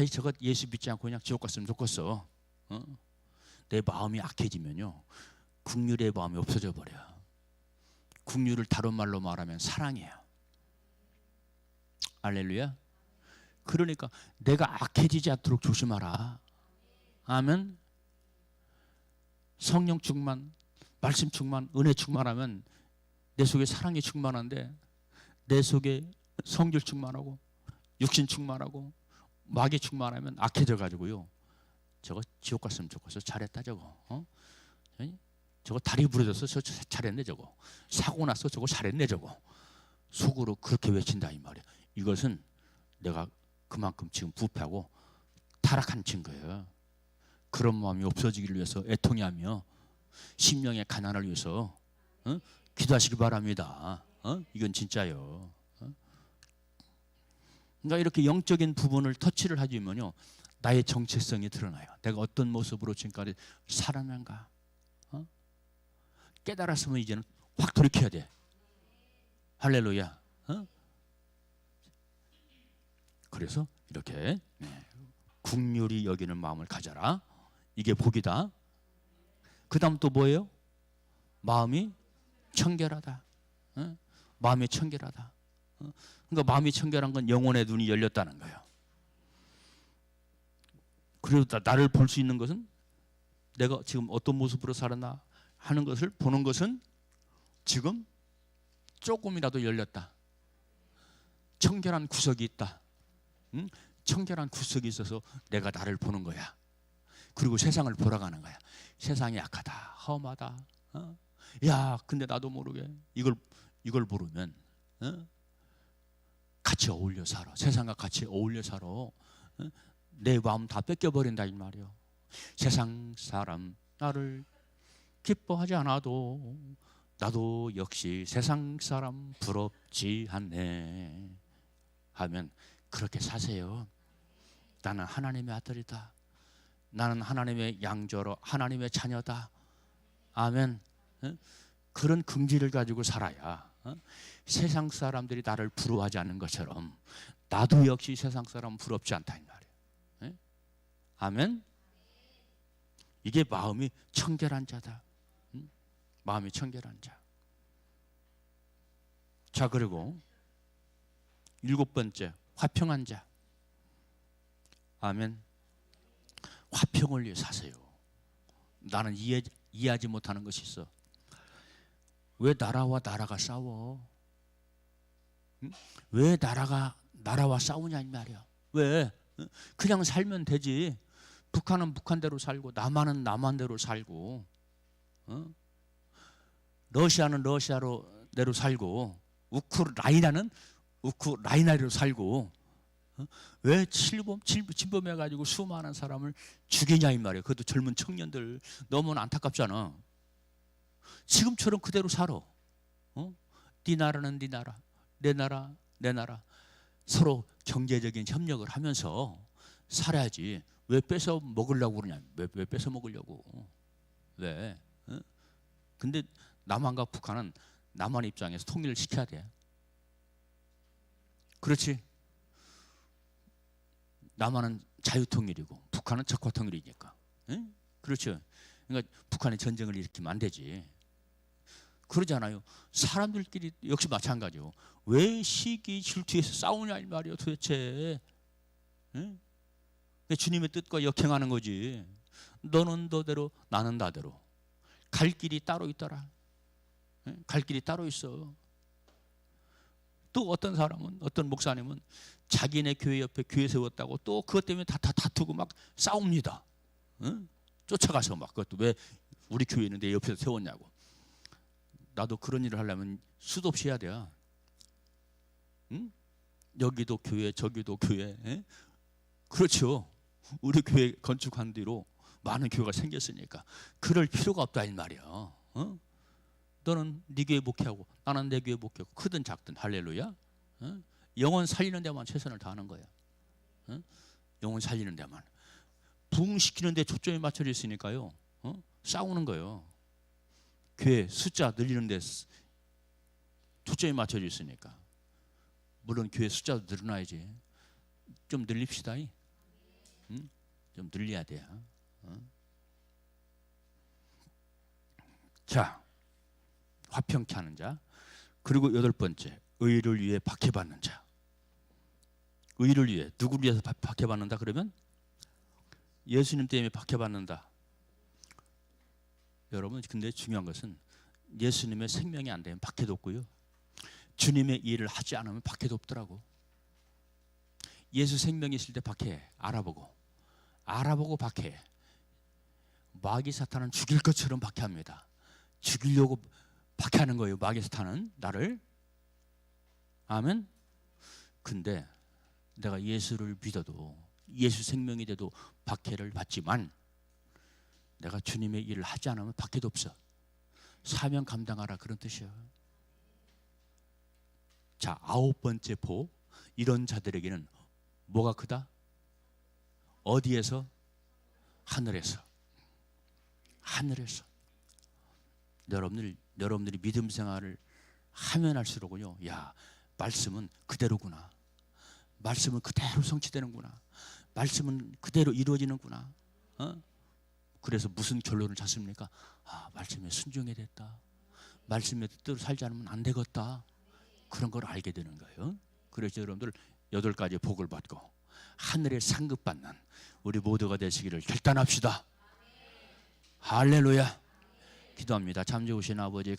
A: 저거 예수 믿지 않고 그냥 지옥 갔으면 좋겠어. 내 마음이 악해지면요, 긍휼의 마음이 없어져 버려. 긍휼을 다른 말로 말하면 사랑이에요. 할렐루야. 그러니까 내가 악해지지 않도록 조심하라. 아멘. 성령 충만, 말씀 충만, 은혜 충만하면 내 속에 사랑이 충만한데 내 속에 성질 충만하고 육신 충만하고 마귀 충만하면 악해져 가지고요. 저거 지옥 갔으면 좋겠어. 잘했다 저거. 저거 다리 부러져서 저 잘했네 저거. 사고 나서 저거 잘했네 저거. 속으로 그렇게 외친다 이 말이야. 이것은 내가 그만큼 지금 부패하고 타락한 증거예요. 그런 마음이 없어지기를 위해서 애통해하며 심령의 가난을 위해서 기도하시기 바랍니다. 이건 진짜요. 그러니까 이렇게 영적인 부분을 터치를 해주면요, 나의 정체성이 드러나요. 내가 어떤 모습으로 지금까지 살아난가 깨달았으면 이제는 확 돌이켜야 돼. 할렐루야. 그래서 이렇게 긍휼히 여기는 마음을 가져라. 이게 복이다. 그 다음 또 뭐예요? 마음이 청결하다. 마음이 청결하다. 그러니까 마음이 청결한 건 영혼의 눈이 열렸다는 거예요. 그리고 나를 볼 수 있는 것은 내가 지금 어떤 모습으로 살았나 하는 것을 보는 것은 지금 조금이라도 열렸다. 청결한 구석이 있다. 청결한 구석이 있어서 내가 나를 보는 거야. 그리고 세상을 보러 가는 거야. 세상이 약하다, 험하다. 야, 근데 나도 모르게 이걸 모르면 같이 어울려 살아. 세상과 같이 어울려 살아. 내 마음 다 뺏겨버린다 이 말이요. 세상 사람 나를 기뻐하지 않아도 나도 역시 세상 사람 부럽지 않네 하면 그렇게 사세요. 나는 하나님의 아들이다. 나는 하나님의 양조로 하나님의 자녀다. 아멘. 그런 긍지를 가지고 살아야 세상 사람들이 나를 부러워하지 않는 것처럼 나도 역시 세상 사람 부럽지 않다 이 말이에요. 아멘. 이게 마음이 청결한 자다. 마음이 청결한 자. 자, 그리고 7번째, 화평한 자. 아멘. 화평을 위해 사세요. 나는 이해하지 못하는 것이 있어. 왜 나라와 나라가 싸워? 왜 나라와 싸우냐 이 말이야. 왜? 그냥 살면 되지. 북한은 북한대로 살고 남한은 남한대로 살고 러시아는 러시아대로 살고 우크라이나는 우크라이나로 살고 왜 침범해가지고 수많은 사람을 죽이냐 이 말이에요. 그것도 젊은 청년들. 너무나 안타깝잖아. 지금처럼 그대로 살아. 네 나라는 네 나라, 내 나라 내 나라. 서로 경제적인 협력을 하면서 살아야지. 왜 뺏어 먹으려고 그러냐. 왜 뺏어 먹으려고. 왜? 근데 남한과 북한은 남한 입장에서 통일을 시켜야 돼. 그렇지. 남한은 자유통일이고 북한은 적화통일이니까. 응? 그렇죠. 그러니까 북한이 전쟁을 일으키면 안 되지. 그러잖아요. 사람들끼리 역시 마찬가지요. 왜 시기 질투해서 싸우냐 이 말이에요 도대체. 응? 주님의 뜻과 역행하는 거지. 너는 너대로 나는 나대로. 갈 길이 따로 있더라. 갈 길이 따로 있어. 또 어떤 사람은, 어떤 목사님은 자기네 교회 옆에 교회 세웠다고 또 그것 때문에 다 다투고 막 싸웁니다. 쫓아가서 막 그것도 왜 우리 교회 있는데 옆에서 세웠냐고. 나도 그런 일을 하려면 수도 없이 해야 돼. 여기도 교회 저기도 교회. 그렇죠. 우리 교회 건축한 뒤로 많은 교회가 생겼으니까 그럴 필요가 없다 이 말이야. 너는 네 교회 목회하고 나는 내 교회 목회하고 크든 작든 할렐루야. 영혼 살리는 데만 최선을 다하는 거야. 영혼 살리는 데만. 부흥시키는 데 초점이 맞춰져 있으니까요. 싸우는 거예요. 교회 숫자 늘리는 데 초점이 맞춰져 있으니까. 물론 교회 숫자도 늘어나야지. 좀 늘립시다. 좀 늘려야 돼요. 자, 화평케 하는 자. 그리고 8번째, 의를 위해 박해받는 자. 의를 위해, 누구를 위해서 박해받는다 그러면 예수님 때문에 박해받는다. 여러분, 근데 중요한 것은 예수님의 생명이 안 되면 박해도 없고요. 주님의 일을 하지 않으면 박해도 없더라고. 예수 생명이 있을 때 박해, 알아보고 박해. 마귀 사탄은 죽일 것처럼 박해합니다. 죽이려고 박해하는 거예요. 마귀 사탄은 나를. 아멘. 근데 내가 예수를 믿어도, 예수 생명이 돼도 박해를 받지만 내가 주님의 일을 하지 않으면 박해도 없어. 사명 감당하라, 그런 뜻이에요. 자, 9번째 보. 이런 자들에게는 뭐가 크다? 어디에서? 하늘에서. 여러분들이 믿음 생활을 하면 할수록은요, 야, 말씀은 그대로구나. 말씀은 그대로 성취되는구나. 말씀은 그대로 이루어지는구나. 그래서 무슨 결론을 찾습니까? 아, 말씀에 순종해야 됐다. 말씀의 뜻대로 살지 않으면 안 되겠다. 그런 걸 알게 되는 거예요. 그래서 여러분들 8가지 복을 받고 하늘에 상급받는 우리 모두가 되시기를 결단합시다. 할렐루야. 기도합니다. 참 좋으신 아버지,